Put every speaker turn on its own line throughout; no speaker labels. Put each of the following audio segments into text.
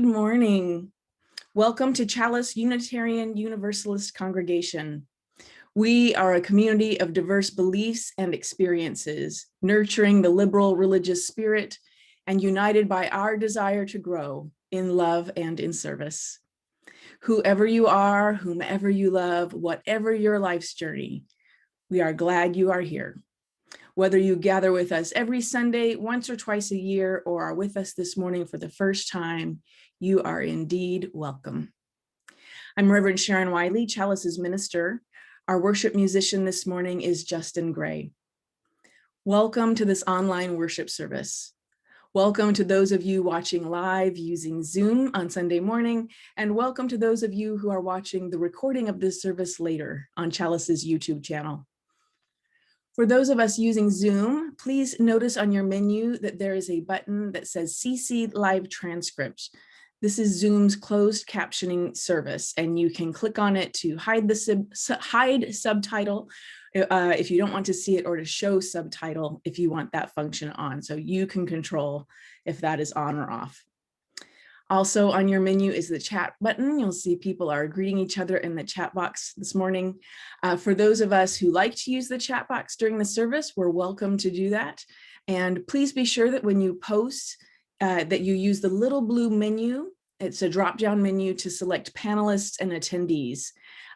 Good morning. Welcome to Chalice Unitarian Universalist Congregation. We are a community of diverse beliefs and experiences, nurturing the liberal religious spirit and united by our desire to grow in love and in service. Whoever you are, whomever you love, whatever your life's journey, we are glad you are here. Whether you gather with us every Sunday, once or twice a year, or are with us this morning for the first time, you are indeed welcome. I'm Reverend Sharon Wiley, Chalice's minister. Our worship musician this morning is Justin Gray. Welcome to this online worship service. Welcome to those of you watching live using Zoom on Sunday morning, and welcome to those of you who are watching the recording of this service later on Chalice's YouTube channel. For those of us using Zoom, please notice on your menu that there is a button that says CC Live Transcript. This is Zoom's closed captioning service, and you can click on it to hide the hide subtitle if you don't want to see it, or to show subtitle if you want that function on. So you can control if that is on or off. Also on your menu is the chat button. You'll see people are greeting each other in the chat box this morning. For those of us who like to use the chat box during the service, we're welcome to do that. And please be sure that when you post, that you use the little blue menu. It's a drop-down menu to select panelists and attendees.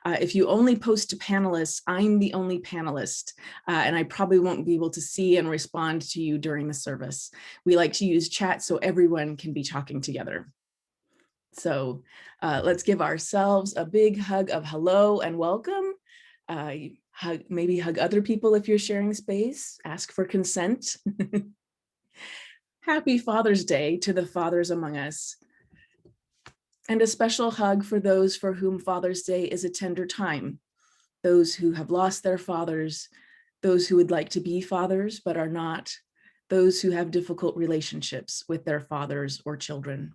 If you only post to panelists, I'm the only panelist, and I probably won't be able to see and respond to you during the service. We like to use chat so everyone can be talking together. So let's give ourselves a big hug of hello and welcome. Maybe hug other people if you're sharing space. Ask for consent. Happy Father's Day to the fathers among us. And a special hug for those for whom Father's Day is a tender time. Those who have lost their fathers, those who would like to be fathers but are not, those who have difficult relationships with their fathers or children.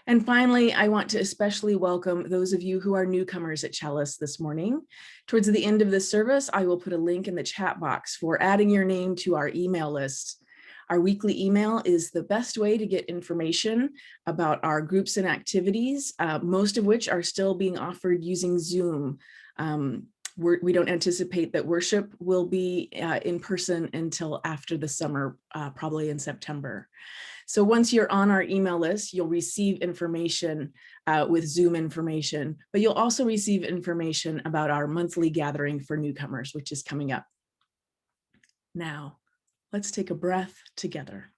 And finally, I want to especially welcome those of you who are newcomers at Chalice this morning. Towards the end of the service, I will put a link in the chat box for adding your name to our email list. Our weekly email is the best way to get information about our groups and activities, most of which are still being offered using Zoom. We don't anticipate that worship will be in person until after the summer, probably in September. So once you're on our email list, you'll receive information with Zoom information, but you'll also receive information about our monthly gathering for newcomers, which is coming up. Now, let's take a breath together.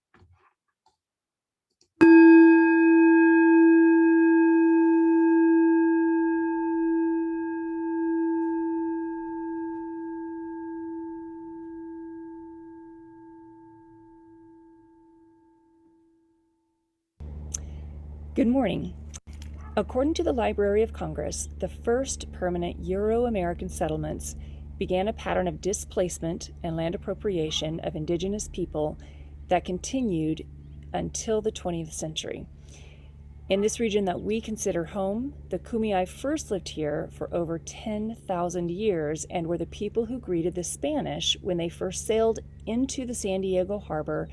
Good morning. According to the Library of Congress, the first permanent Euro-American settlements began a pattern of displacement and land appropriation of indigenous people that continued until the 20th century. In this region that we consider home, the Kumeyaay first lived here for over 10,000 years and were the people who greeted the Spanish when they first sailed into the San Diego harbor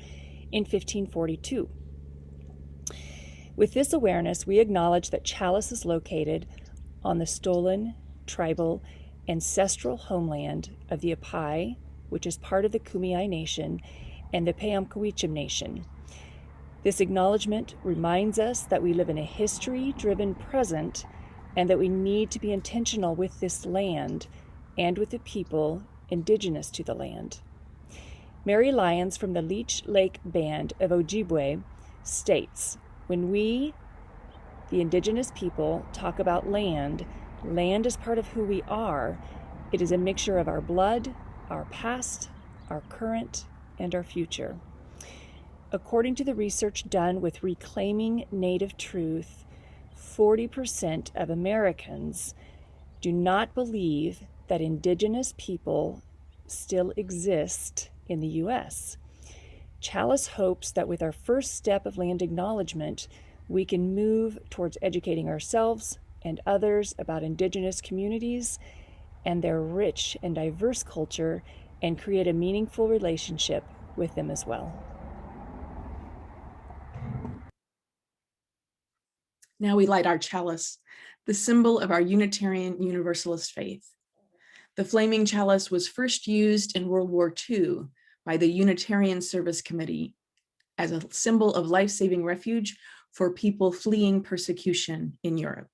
in 1542. With this awareness, we acknowledge that Chalice is located on the stolen, tribal, ancestral homeland of the Apai, which is part of the Kumeyaay Nation, and the Payamkawichem Nation. This acknowledgement reminds us that we live in a history-driven present and that we need to be intentional with this land and with the people indigenous to the land. Mary Lyons from the Leech Lake Band of Ojibwe states, "When we, the indigenous people, talk about land, land is part of who we are. It is a mixture of our blood, our past, our current, and our future." According to the research done with Reclaiming Native Truth, 40% of Americans do not believe that indigenous people still exist in the U.S. Chalice hopes that with our first step of land acknowledgement, we can move towards educating ourselves and others about indigenous communities and their rich and diverse culture and create a meaningful relationship with them as well.
Now we light our chalice, the symbol of our Unitarian Universalist faith. The flaming chalice was first used in World War II by the Unitarian Service Committee as a symbol of life-saving refuge for people fleeing persecution in Europe.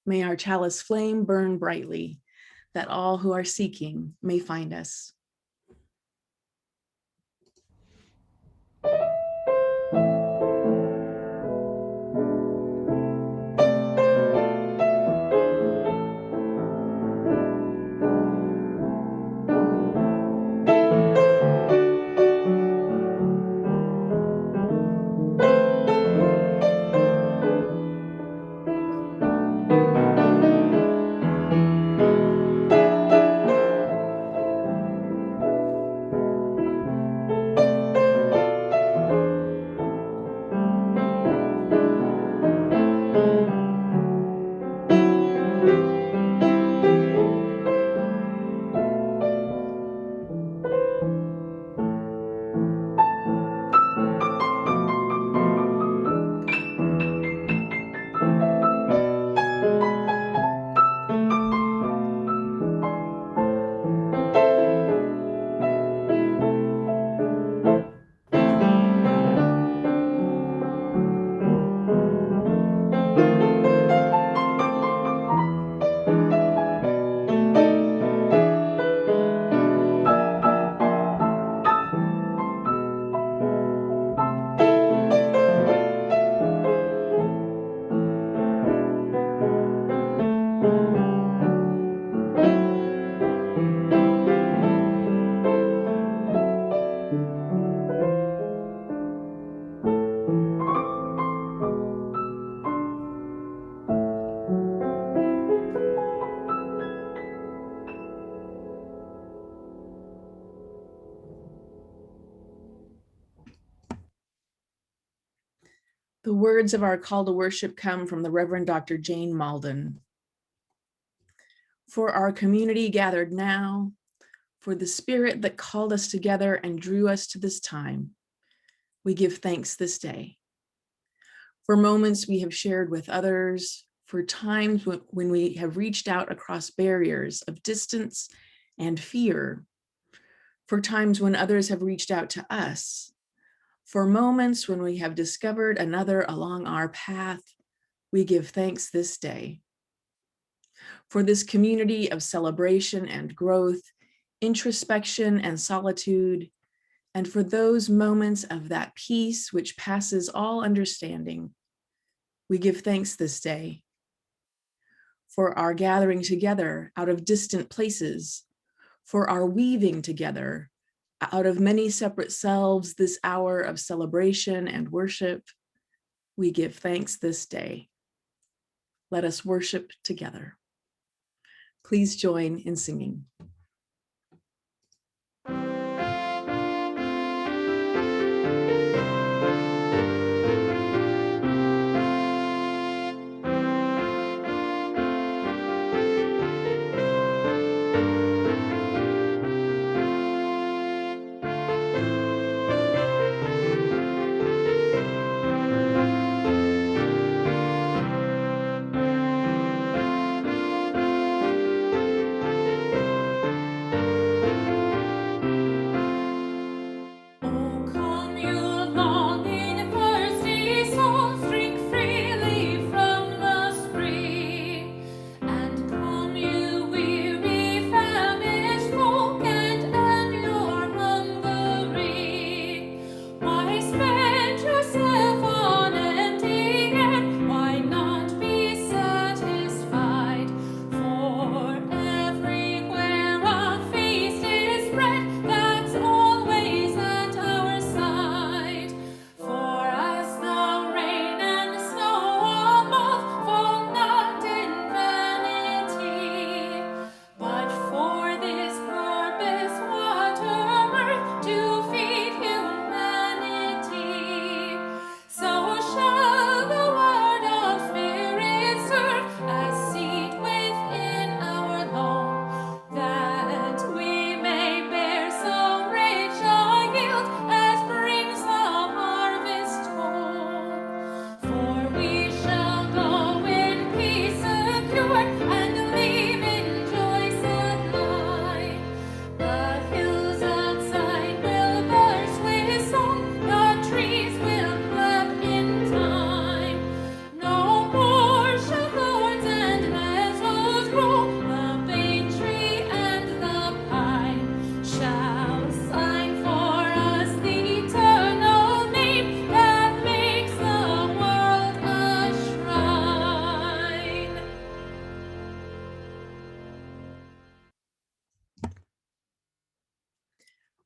May our chalice flame burn brightly, that all who are seeking may find us. The words of our call to worship come from the Reverend Dr. Jane Malden. For our community gathered now, for the spirit that called us together and drew us to this time, we give thanks this day. For moments we have shared with others, for times when we have reached out across barriers of distance and fear, for times when others have reached out to us, for moments when we have discovered another along our path, we give thanks this day. For this community of celebration and growth, introspection and solitude, and for those moments of that peace which passes all understanding, we give thanks this day. For our gathering together out of distant places, for our weaving together out of many separate selves this hour of celebration and worship, we give thanks this day. Let us worship together. Please join in singing.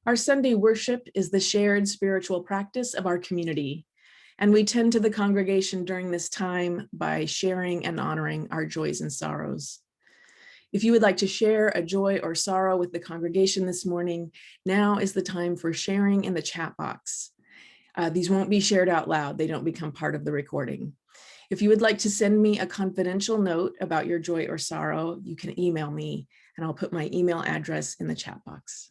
Our Sunday worship is the shared spiritual practice of our community, and we tend to the congregation during this time by sharing and honoring our joys and sorrows. If you would like to share a joy or sorrow with the congregation this morning, now is the time for sharing in the chat box. These won't be shared out loud. They don't become part of the recording. If you would like to send me a confidential note about your joy or sorrow, you can email me, and I'll put my email address in the chat box.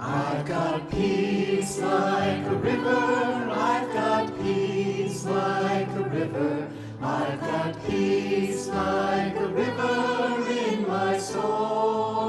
I've got peace like a river, I've got peace like a river, I've got peace like a river in my soul.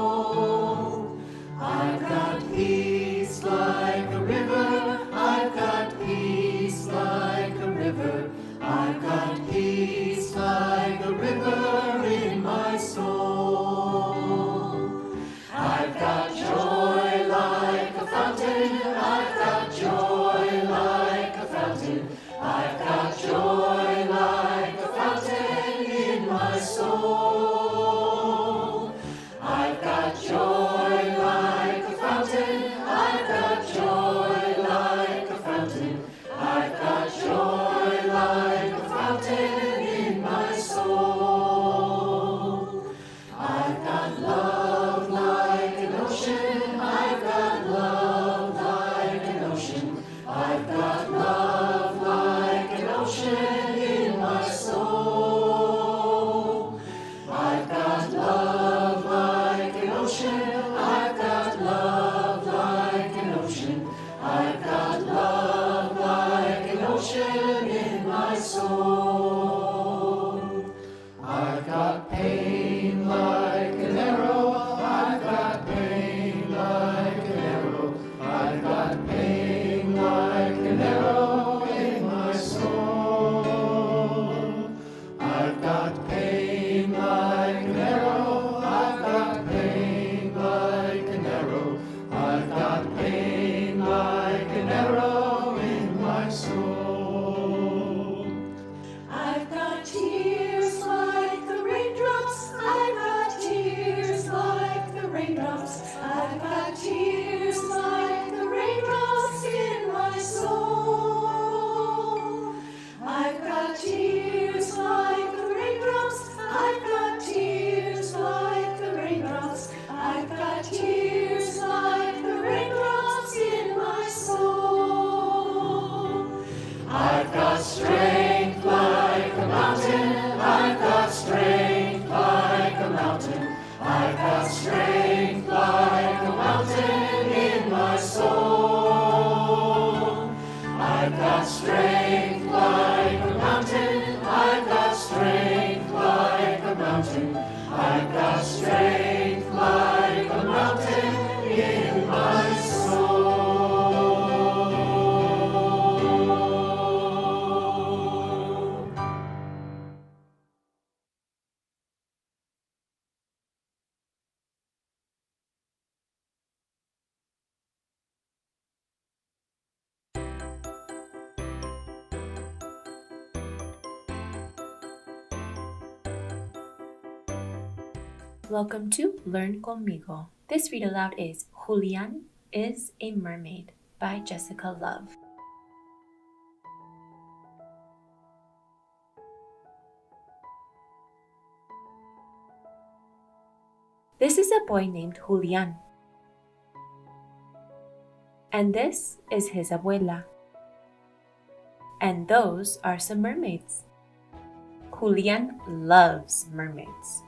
I've got strength like a mountain in my soul. I've got strength like a mountain. I've got strength like a mountain. I've got strength like a mountain in my soul.
Welcome to Learn Conmigo. This read aloud is Julian is a Mermaid by Jessica Love. This is a boy named Julian. And this is his abuela. And those are some mermaids. Julian loves mermaids.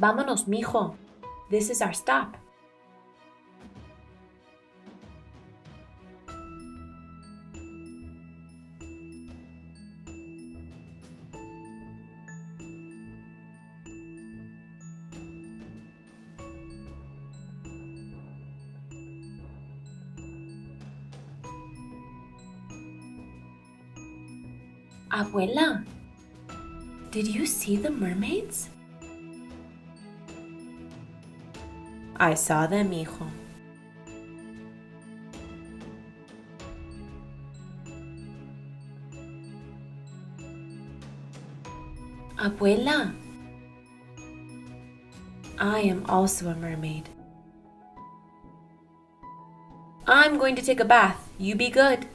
Vámonos, mijo. This is our stop. Abuela, did you see the mermaids? I saw them, hijo. Abuela, I am also a mermaid. I'm going to take a bath. You be good.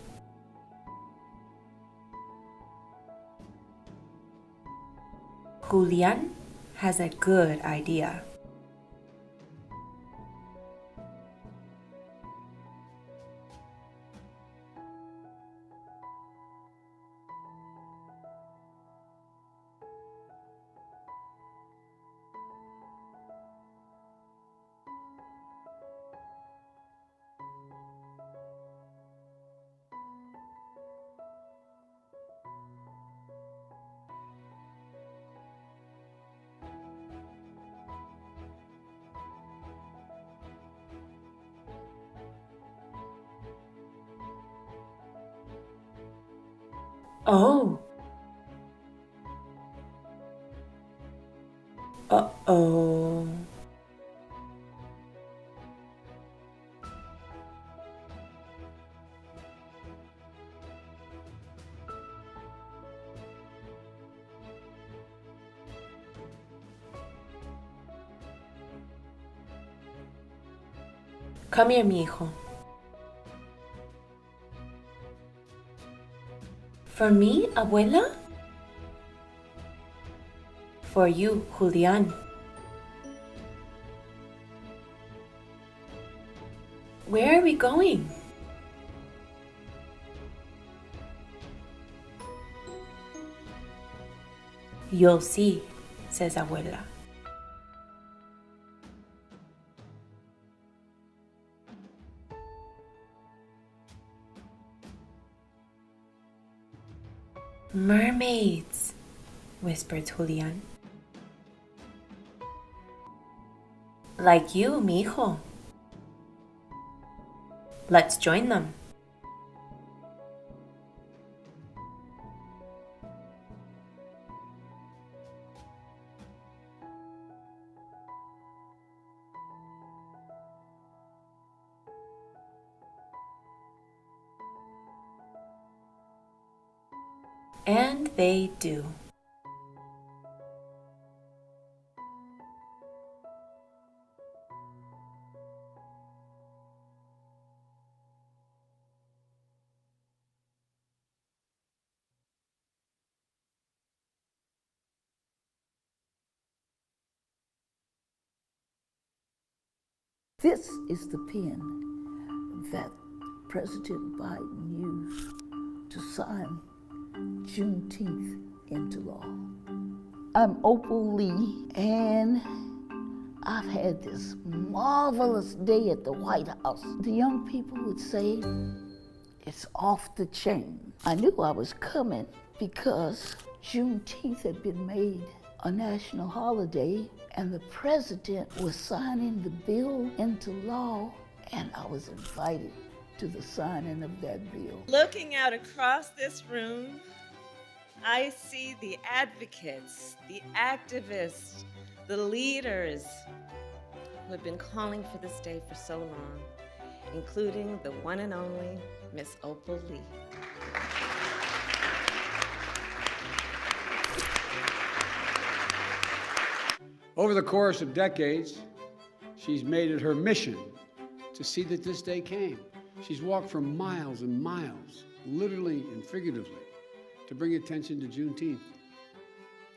Julian has a good idea. Oh. Uh-oh. Come here, mi hijo. For me, abuela? For you, Julian. Where are we going? You'll see, says abuela. Mermaids, whispered Julian. Like you, mijo. Let's join them. And they do.
This is the pen that President Biden used to sign Juneteenth into law. I'm Opal Lee, and I've had this marvelous day at the White House. The young people would say, it's off the chain. I knew I was coming because Juneteenth had been made a national holiday, and the president was signing the bill into law, and I was invited to the signing of that bill.
Looking out across this room, I see the advocates, the activists, the leaders who have been calling for this day for so long, including the one and only Miss Opal Lee.
Over the course of decades, she's made it her mission to see that this day came. She's walked for miles and miles, literally and figuratively, to bring attention to Juneteenth,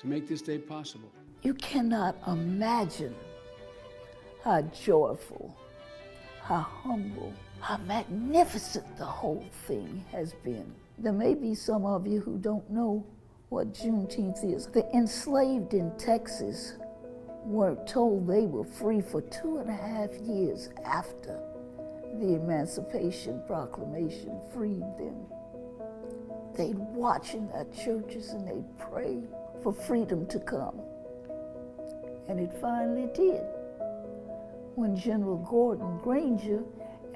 to make this day possible.
You cannot imagine how joyful, how humble, how magnificent the whole thing has been. There may be some of you who don't know what Juneteenth is. The enslaved in Texas were told they were free for 2.5 years after the Emancipation Proclamation freed them. They'd watch in their churches and they'd pray for freedom to come. And it finally did. When General Gordon Granger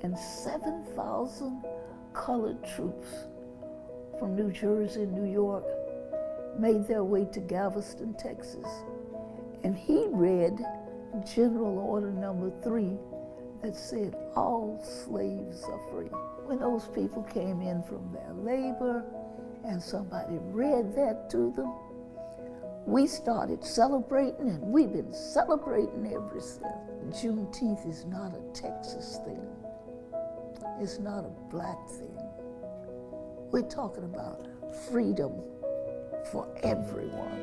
and 7,000 colored troops from New Jersey and New York made their way to Galveston, Texas. And he read General Order Number 3 that said all slaves are free. When those people came in from their labor and somebody read that to them, we started celebrating, and we've been celebrating ever since. Juneteenth is not a Texas thing. It's not a black thing. We're talking about freedom for everyone.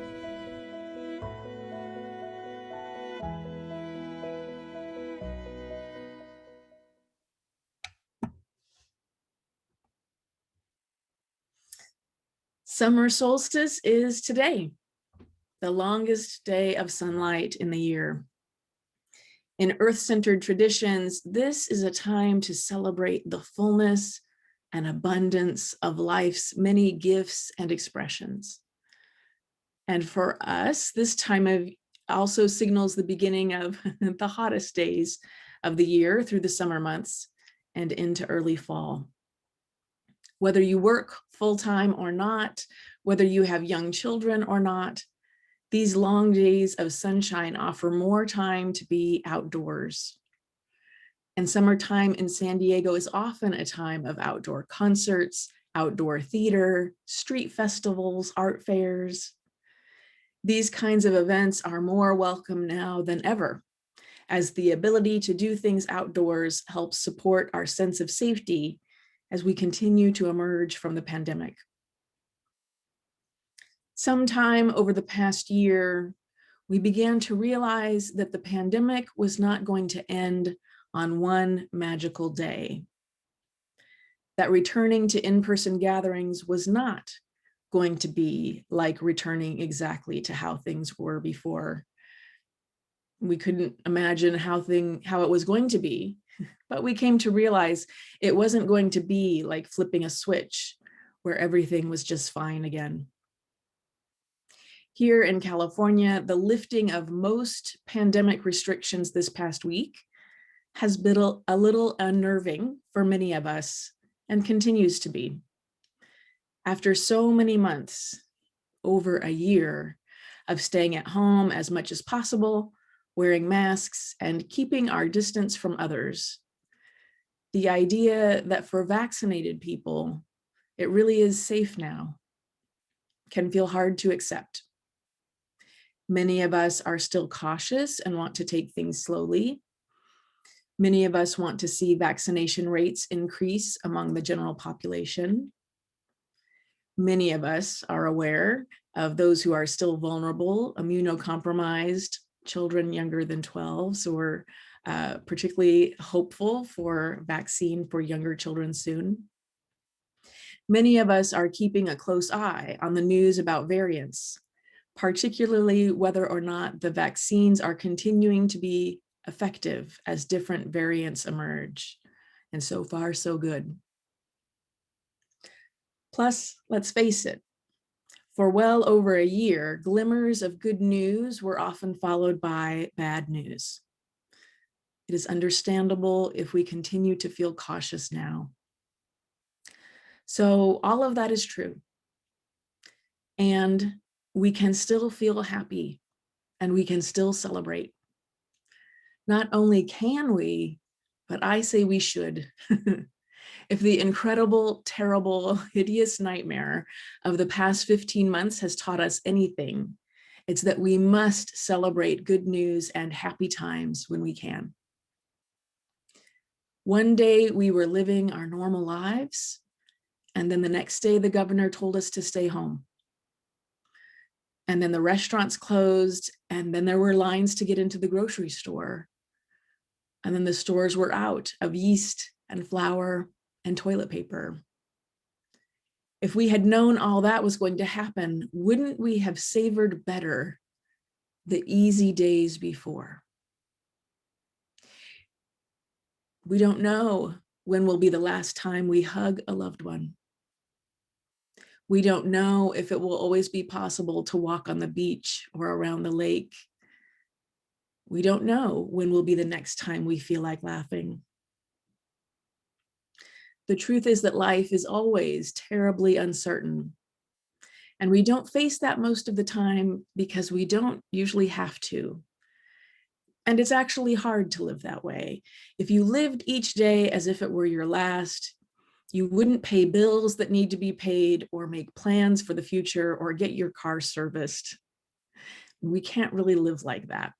Summer solstice is today, the longest day of sunlight in the year. In earth-centered traditions, this is a time to celebrate the fullness and abundance of life's many gifts and expressions. And for us, this time of also signals the beginning of the hottest days of the year through the summer months and into early fall. Whether you work full-time or not, whether you have young children or not, these long days of sunshine offer more time to be outdoors. And summertime in San Diego is often a time of outdoor concerts, outdoor theater, street festivals, art fairs. These kinds of events are more welcome now than ever, as the ability to do things outdoors helps support our sense of safety as we continue to emerge from the pandemic. Sometime over the past year, we began to realize that the pandemic was not going to end on one magical day. That returning to in-person gatherings was not going to be like returning exactly to how things were before. We couldn't imagine how it was going to be, but we came to realize it wasn't going to be like flipping a switch where everything was just fine again. Here in California, the lifting of most pandemic restrictions this past week has been a little unnerving for many of us and continues to be. After so many months, over a year, of staying at home as much as possible, wearing masks, and keeping our distance from others, the idea that for vaccinated people, it really is safe now can feel hard to accept. Many of us are still cautious and want to take things slowly. Many of us want to see vaccination rates increase among the general population. Many of us are aware of those who are still vulnerable, immunocompromised, children younger than 12, so we're particularly hopeful for vaccine for younger children soon. Many of us are keeping a close eye on the news about variants, particularly whether or not the vaccines are continuing to be effective as different variants emerge. And so far, so good. Plus, let's face it, for well over a year, glimmers of good news were often followed by bad news. It is understandable if we continue to feel cautious now. So all of that is true. And we can still feel happy and we can still celebrate. Not only can we, but I say we should. If the incredible, terrible, hideous nightmare of the past 15 months has taught us anything, it's that we must celebrate good news and happy times when we can. One day we were living our normal lives, and then the next day the governor told us to stay home. And then the restaurants closed, and then there were lines to get into the grocery store. And then the stores were out of yeast and flour and toilet paper. If we had known all that was going to happen, wouldn't we have savored better the easy days before? We don't know when will be the last time we hug a loved one. We don't know if it will always be possible to walk on the beach or around the lake. We don't know when will be the next time we feel like laughing. The truth is that life is always terribly uncertain. And we don't face that most of the time because we don't usually have to. And it's actually hard to live that way. If you lived each day as if it were your last, you wouldn't pay bills that need to be paid or make plans for the future or get your car serviced. We can't really live like that.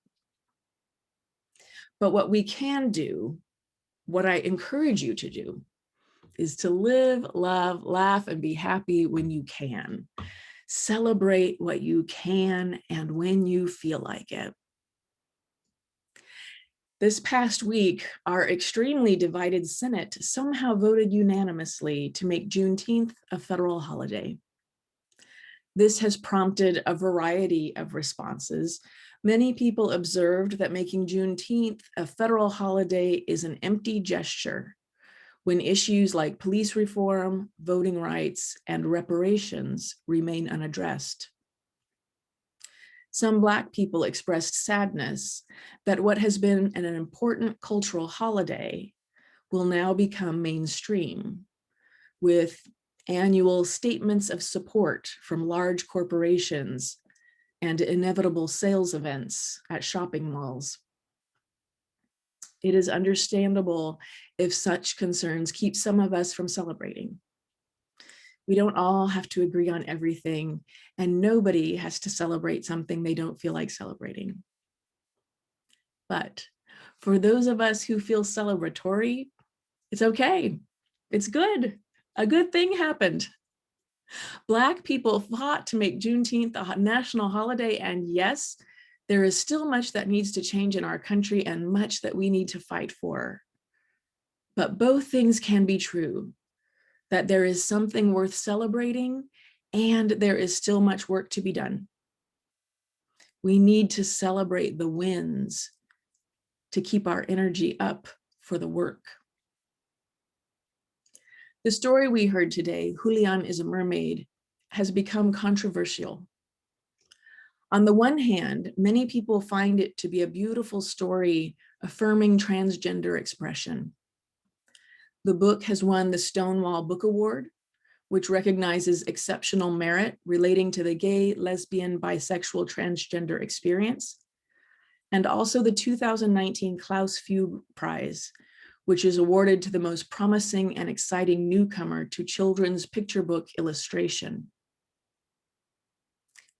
But what we can do, what I encourage you to do, is to live, love, laugh, and be happy when you can. Celebrate what you can and when you feel like it. This past week, our extremely divided Senate somehow voted unanimously to make Juneteenth a federal holiday. This has prompted a variety of responses. Many people observed that making Juneteenth a federal holiday is an empty gesture when issues like police reform, voting rights, and reparations remain unaddressed. Some Black people expressed sadness that what has been an important cultural holiday will now become mainstream, with annual statements of support from large corporations and inevitable sales events at shopping malls. It is understandable if such concerns keep some of us from celebrating. We don't all have to agree on everything, and nobody has to celebrate something they don't feel like celebrating. But for those of us who feel celebratory, it's okay. It's good. A good thing happened. Black people fought to make Juneteenth a national holiday, and yes, there is still much that needs to change in our country and much that we need to fight for. But both things can be true, that there is something worth celebrating and there is still much work to be done. We need to celebrate the wins to keep our energy up for the work. The story we heard today, Julian is a Mermaid, has become controversial. On the one hand, many people find it to be a beautiful story affirming transgender expression. The book has won the Stonewall Book Award, which recognizes exceptional merit relating to the gay, lesbian, bisexual, transgender experience, and also the 2019 Klaus Feud Prize, which is awarded to the most promising and exciting newcomer to children's picture book illustration.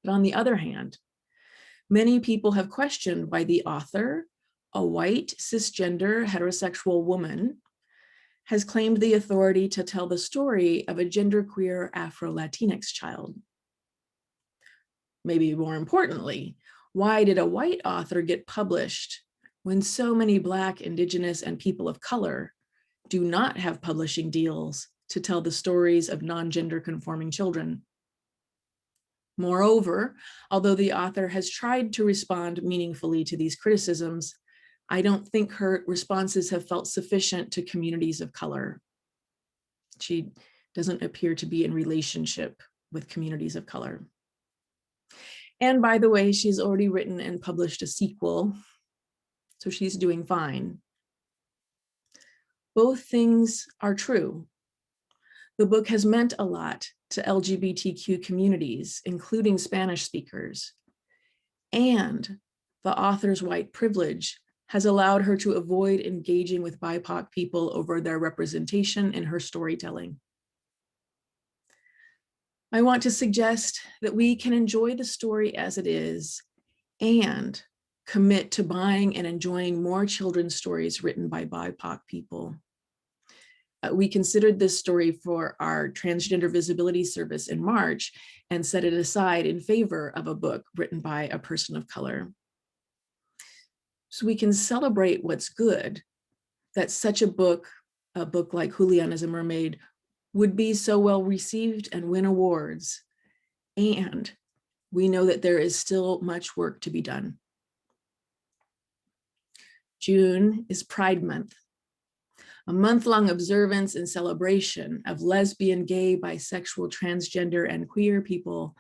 But on the other hand, many people have questioned why the author, a white, cisgender, heterosexual woman, has claimed the authority to tell the story of a genderqueer Afro-Latinx child. Maybe more importantly, why did a white author get published when so many Black, Indigenous, and people of color do not have publishing deals to tell the stories of non-gender conforming children? Moreover, although the author has tried to respond meaningfully to these criticisms, I don't think her responses have felt sufficient to communities of color. She doesn't appear to be in relationship with communities of color. And by the way, she's already written and published a sequel, so she's doing fine. Both things are true. The book has meant a lot to LGBTQ communities, including Spanish speakers, and the author's white privilege has allowed her to avoid engaging with BIPOC people over their representation in her storytelling. I want to suggest that we can enjoy the story as it is and commit to buying and enjoying more children's stories written by BIPOC people. We considered this story for our Transgender Visibility Service in March and set it aside in favor of a book written by a person of color. So we can celebrate what's good, that such a book like Julian is a Mermaid, would be so well received and win awards. And we know that there is still much work to be done. June is Pride Month, a month-long observance and celebration of lesbian, gay, bisexual, transgender, and queer people,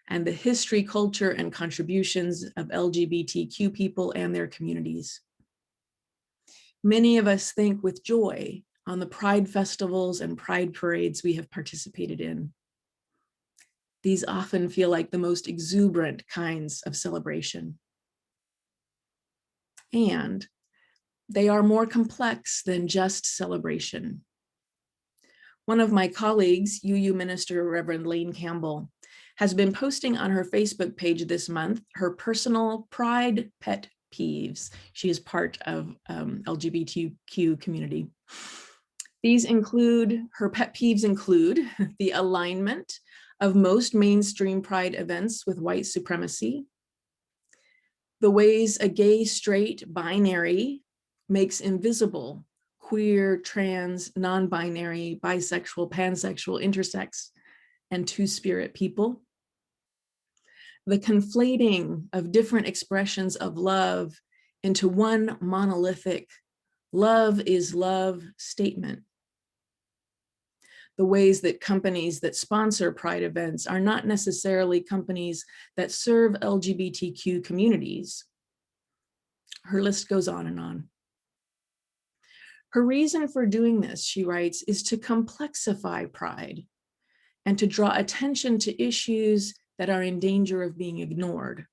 and the history, culture, and contributions of LGBTQ people and their communities. Many of us think with joy on the Pride festivals and Pride parades we have participated in. These often feel like the most exuberant kinds of celebration. And they are more complex than just celebration. One of my colleagues, UU Minister Reverend Lane Campbell, has been posting on her Facebook page this month her personal Pride pet peeves. She is part of LGBTQ community. Her pet peeves include the alignment of most mainstream Pride events with white supremacy, the ways a gay, straight, binary makes invisible queer, trans, non-binary, bisexual, pansexual, intersex, and two-spirit people, the conflating of different expressions of love into one monolithic love is love statement, the ways that companies that sponsor Pride events are not necessarily companies that serve LGBTQ communities. Her list goes on and on. Her reason for doing this, she writes, is to complexify Pride and to draw attention to issues that are in danger of being ignored.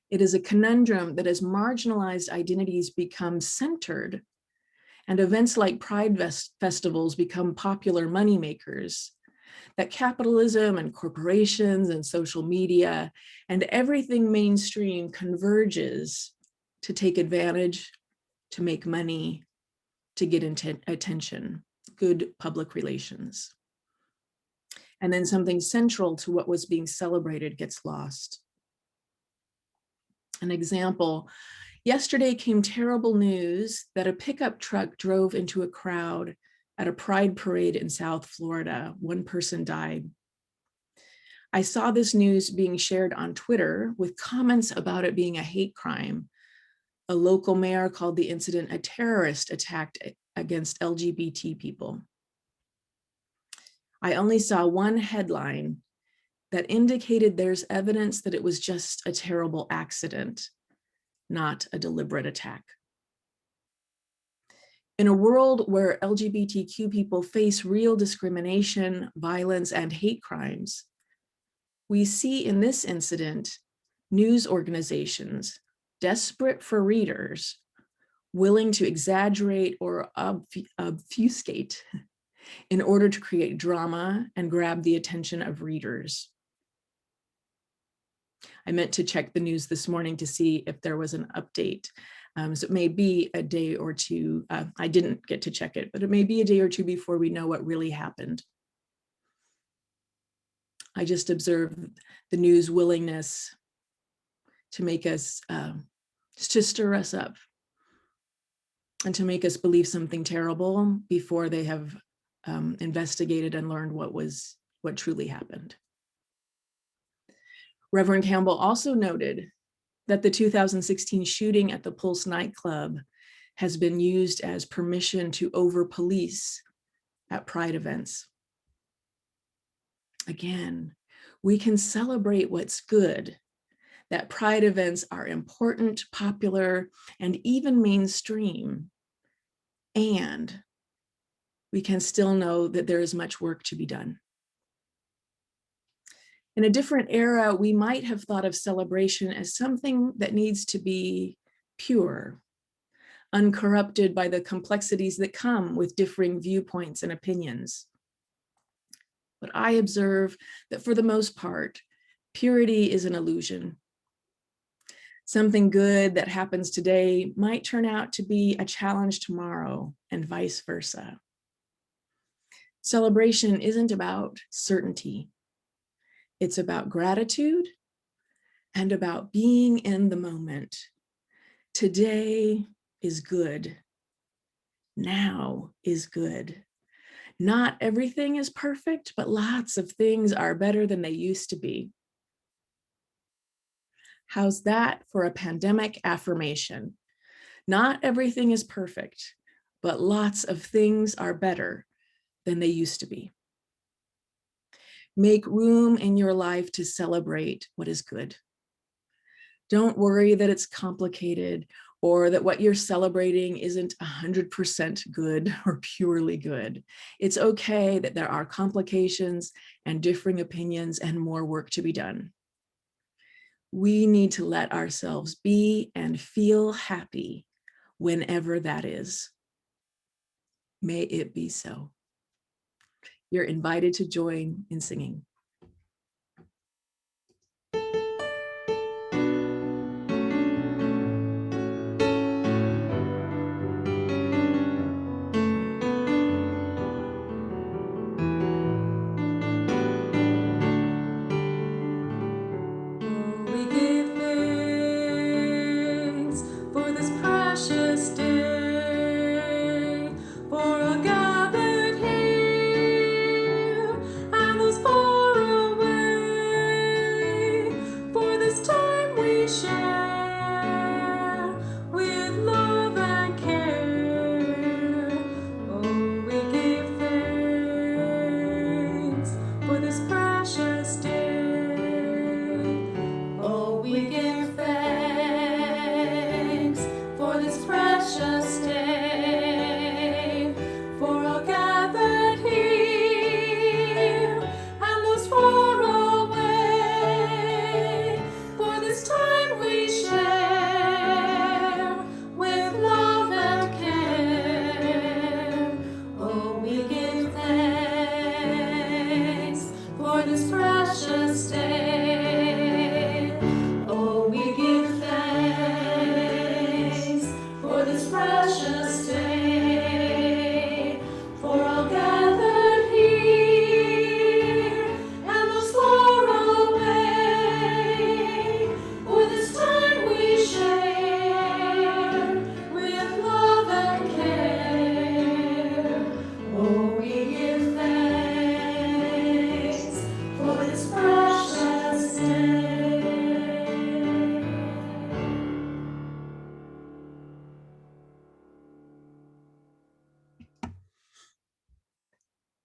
It is a conundrum that as marginalized identities become centered and events like Pride festivals become popular moneymakers, that capitalism and corporations and social media and everything mainstream converges to take advantage, to make money, to get attention, good public relations. And then something central to what was being celebrated gets lost. An example, yesterday came terrible news that a pickup truck drove into a crowd at a Pride parade in South Florida. One person died. I saw this news being shared on Twitter with comments about it being a hate crime. A local mayor called the incident a terrorist attack against LGBT people. I only saw one headline that indicated there's evidence that it was just a terrible accident, not a deliberate attack. In a world where LGBTQ people face real discrimination, violence, and hate crimes, we see in this incident news organizations desperate for readers, willing to exaggerate or obfuscate in order to create drama and grab the attention of readers. I meant to check the news this morning to see if there was an update. So it may be a day or two. I didn't get to check it, but it may be a day or two before we know what really happened. I just observed the news willingness to make us, to stir us up and to make us believe something terrible before they have investigated and learned what truly happened. Reverend Campbell also noted that the 2016 shooting at the Pulse nightclub has been used as permission to over-police at Pride events. Again, we can celebrate what's good, that Pride events are important, popular, and even mainstream. And we can still know that there is much work to be done. In a different era, we might have thought of celebration as something that needs to be pure, uncorrupted by the complexities that come with differing viewpoints and opinions. But I observe that for the most part, purity is an illusion. Something good that happens today might turn out to be a challenge tomorrow, and vice versa. Celebration isn't about certainty. It's about gratitude and about being in the moment. Today is good. Now is good. Not everything is perfect, but lots of things are better than they used to be. How's that for a pandemic affirmation? Not everything is perfect, but lots of things are better than they used to be. Make room in your life to celebrate what is good. Don't worry that it's complicated or that what you're celebrating isn't 100% good or purely good. It's okay that there are complications and differing opinions and more work to be done. We need to let ourselves be and feel happy whenever that is. May it be so. You're invited to join in singing.
We give thanks for this precious day, for a gathered here and those far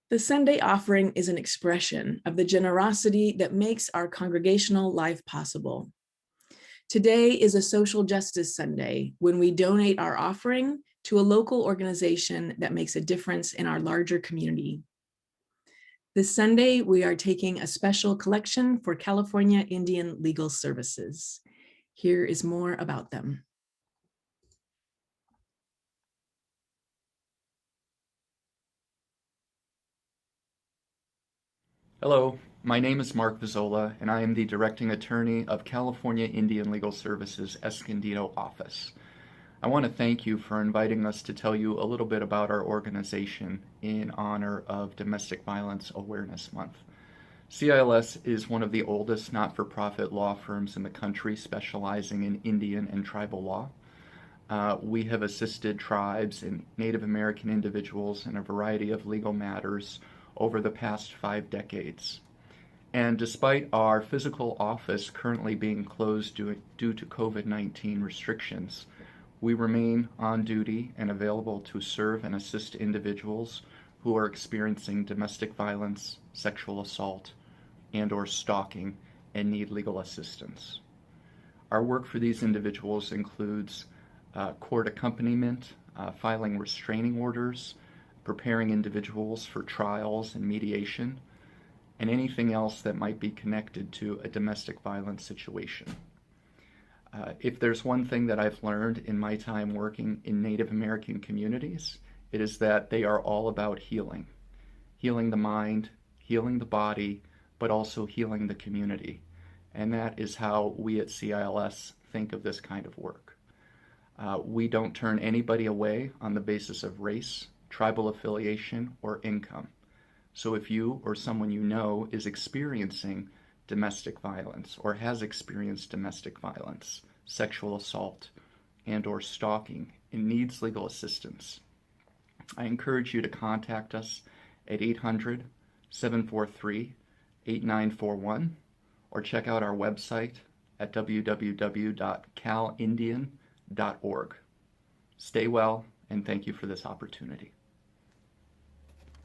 The Sunday offering is an expression of the generosity that makes our congregational life possible. Today is a social justice Sunday when we donate our offering to a local organization that makes a difference in our larger community. This Sunday, we are taking a special collection for California Indian Legal Services. Here is more about them.
Hello, my name is Mark Vizzola, and I am the Directing Attorney of California Indian Legal Services Escondido office. I want to thank you for inviting us to tell you a little bit about our organization in honor of Domestic Violence Awareness Month. CILS is one of the oldest not-for-profit law firms in the country specializing in Indian and tribal law. We have assisted tribes and Native American individuals in a variety of legal matters over the past 5 decades. And despite our physical office currently being closed due to COVID-19 restrictions, we remain on duty and available to serve and assist individuals who are experiencing domestic violence, sexual assault, and/or stalking and need legal assistance. Our work for these individuals includes court accompaniment, filing restraining orders, preparing individuals for trials and mediation, and anything else that might be connected to a domestic violence situation. If there's one thing that I've learned in my time working in Native American communities, it is that they are all about healing. Healing the mind, healing the body, but also healing the community. And that is how we at CILS think of this kind of work. We don't turn anybody away on the basis of race, tribal affiliation, or income. So if you or someone you know is experiencing domestic violence or has experienced domestic violence, sexual assault, and/or stalking and needs legal assistance, I encourage you to contact us at 800-743-8941 or check out our website at www.calindian.org. Stay well, and thank you for this opportunity.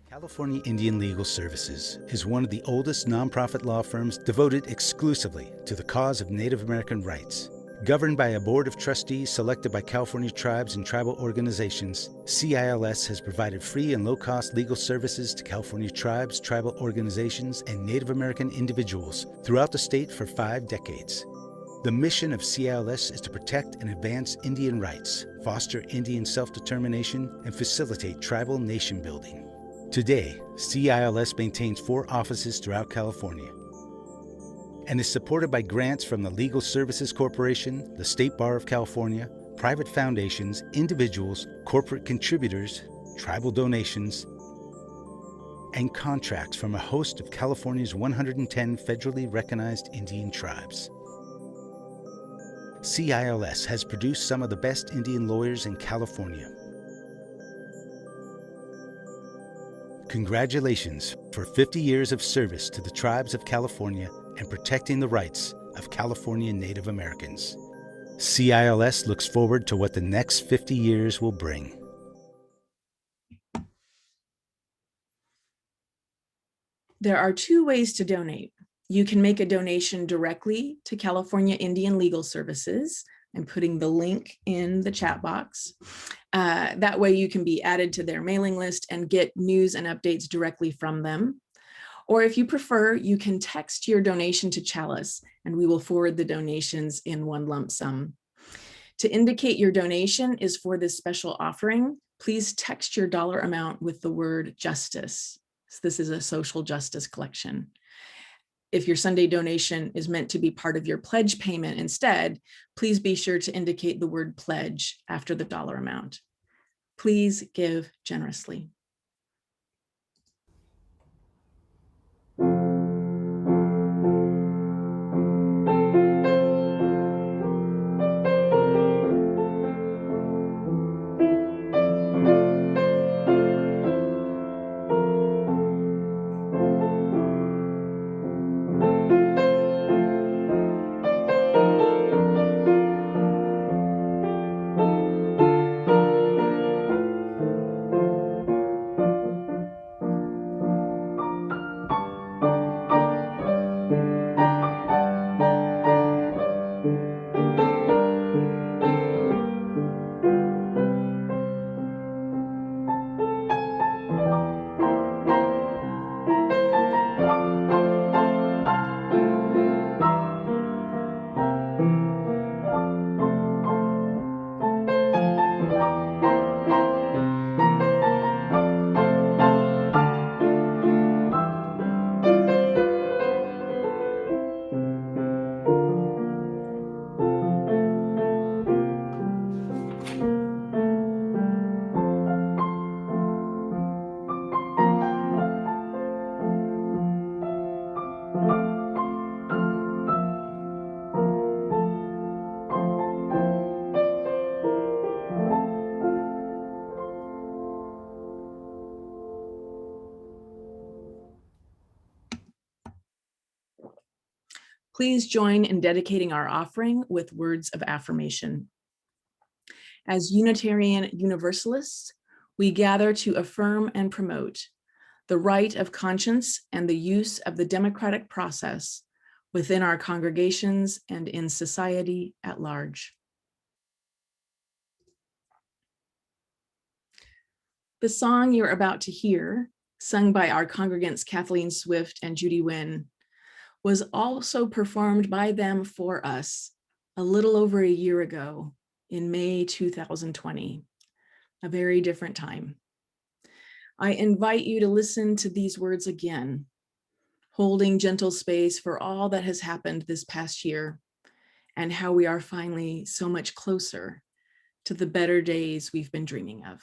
California Indian Legal Services is one of the oldest nonprofit law firms devoted exclusively to the cause of Native American rights. Governed by a board of trustees selected by California tribes and tribal organizations, CILS has provided free and low-cost legal services to California tribes, tribal organizations, and Native American individuals throughout the state for 5 decades. The mission of CILS is to protect and advance Indian rights, foster Indian self-determination, and facilitate tribal nation building. Today, CILS maintains 4 offices throughout California and is supported by grants from the Legal Services Corporation, the State Bar of California, private foundations, individuals, corporate contributors, tribal donations, and contracts from a host of California's 110 federally recognized Indian tribes. CILS has produced some of the best Indian lawyers in California. Congratulations for 50 years of service to the tribes of California and protecting the rights of California Native Americans. CILS looks forward to what the next 50 years will bring.
There are 2 ways to donate. You can make a donation directly to California Indian Legal Services. I'm putting the link in the chat box. That way you can be added to their mailing list and get news and updates directly from them. Or if you prefer, you can text your donation to Chalice and we will forward the donations in one lump sum. To indicate your donation is for this special offering, please text your dollar amount with the word justice. So this is a social justice collection. If your Sunday donation is meant to be part of your pledge payment instead, please be sure to indicate the word pledge after the dollar amount. Please give generously. Please join in dedicating our offering with words of affirmation. As Unitarian Universalists, we gather to affirm and promote the right of conscience and the use of the democratic process within our congregations and in society at large. The song you're about to hear, sung by our congregants Kathleen Swift and Judy Wynn, was also performed by them for us a little over a year ago in May 2020, a very different time. I invite you to listen to these words again, holding gentle space for all that has happened this past year and how we are finally so much closer to the better days we've been dreaming of.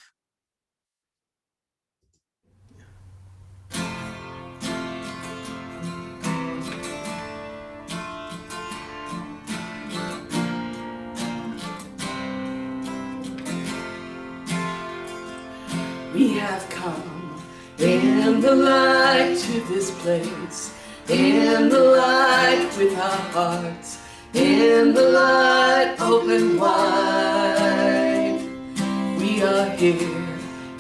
We have come in the light to this place, in the light with our hearts, in the light open wide. We are here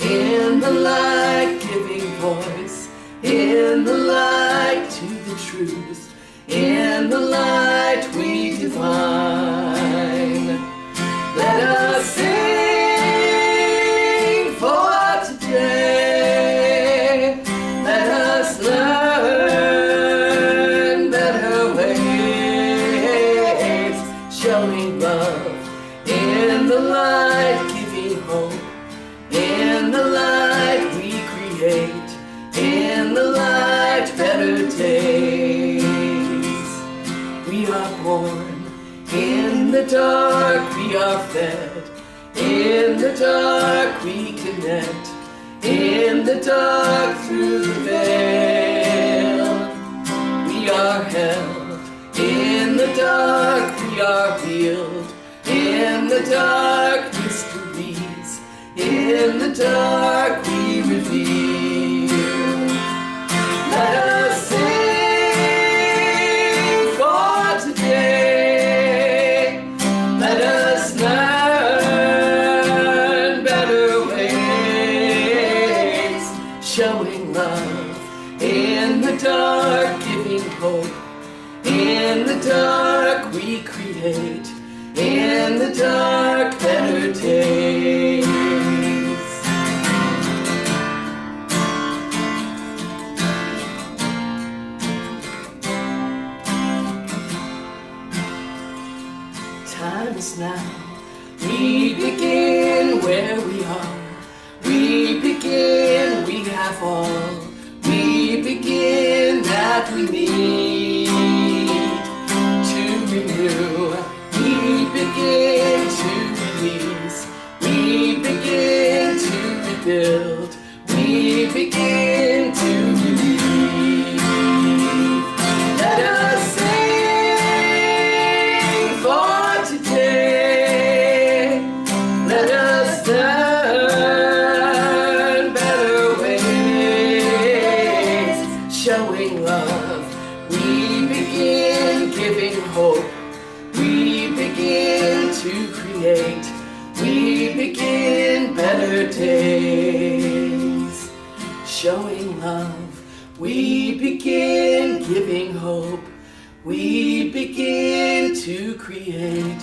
in the light giving voice, in the light to the truth, in the light we divine. Let us sing for today. Let us learn better ways, showing love in the light, giving hope in the light we create, in the light better days. We are born in the dark, we are fed in the dark, we connect in the dark through the veil. We are held in the dark, we are healed in the dark, mysteries in the dark we reveal. Let us sing for today. Let us learn better ways, showing love in the dark, giving hope. In the dark we create, in the dark better days. Time is now. We begin where we are. We begin, we have all. We begin that we need to renew. We begin to release. We begin to rebuild. We begin to believe. Let us sing for today. Let us learn better ways, showing love. We begin giving hope. We begin to create. We begin better days, showing love. We begin giving hope. We begin to create.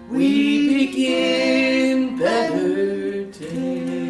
We begin better days.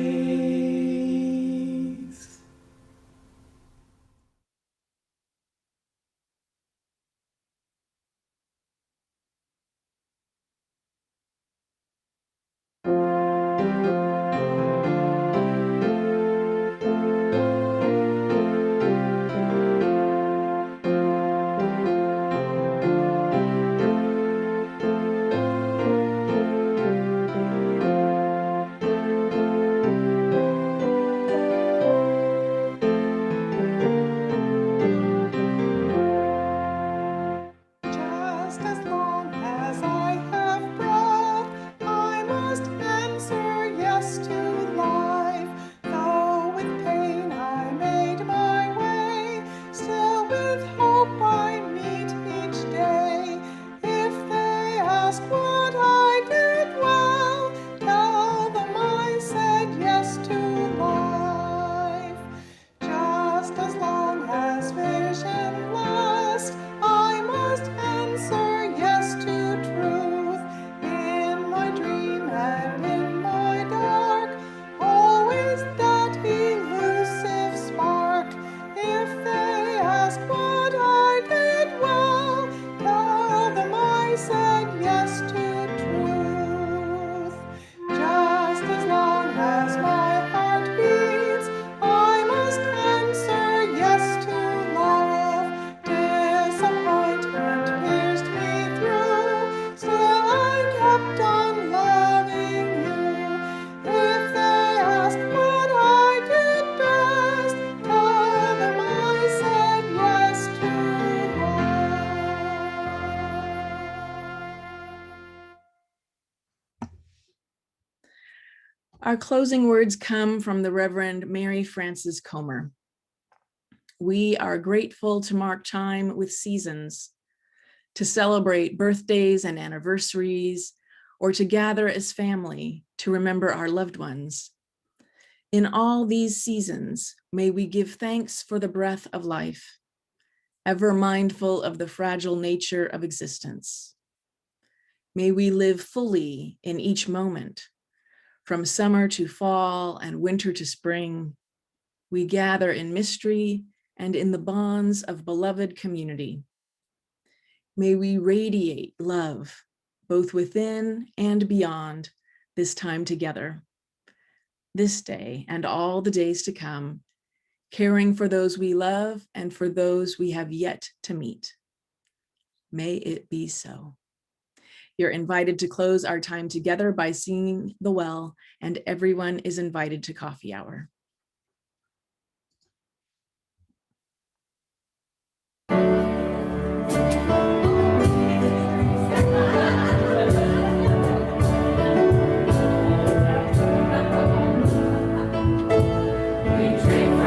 as long as vision lasts, I must answer yes to truth. In my dream and in my dark, always that elusive spark. If they ask what I did well, tell them I said yes to truth. Just as long as my heart beats, I must answer yes to love. Disappointment pierced me through, still I kept on loving you. If they ask what I did best, tell them I said yes to love.
Our closing words come from the Reverend Mary Frances Comer. We are grateful to mark time with seasons, to celebrate birthdays and anniversaries, or to gather as family to remember our loved ones. In all these seasons, may we give thanks for the breath of life, ever mindful of the fragile nature of existence. May we live fully in each moment, from summer to fall and winter to spring. We gather in mystery and in the bonds of beloved community. May we radiate love, both within and beyond this time together, this day and all the days to come, caring for those we love and for those we have yet to meet. May it be so. You're invited to close our time together by singing the well, and everyone is invited to coffee hour.
We drink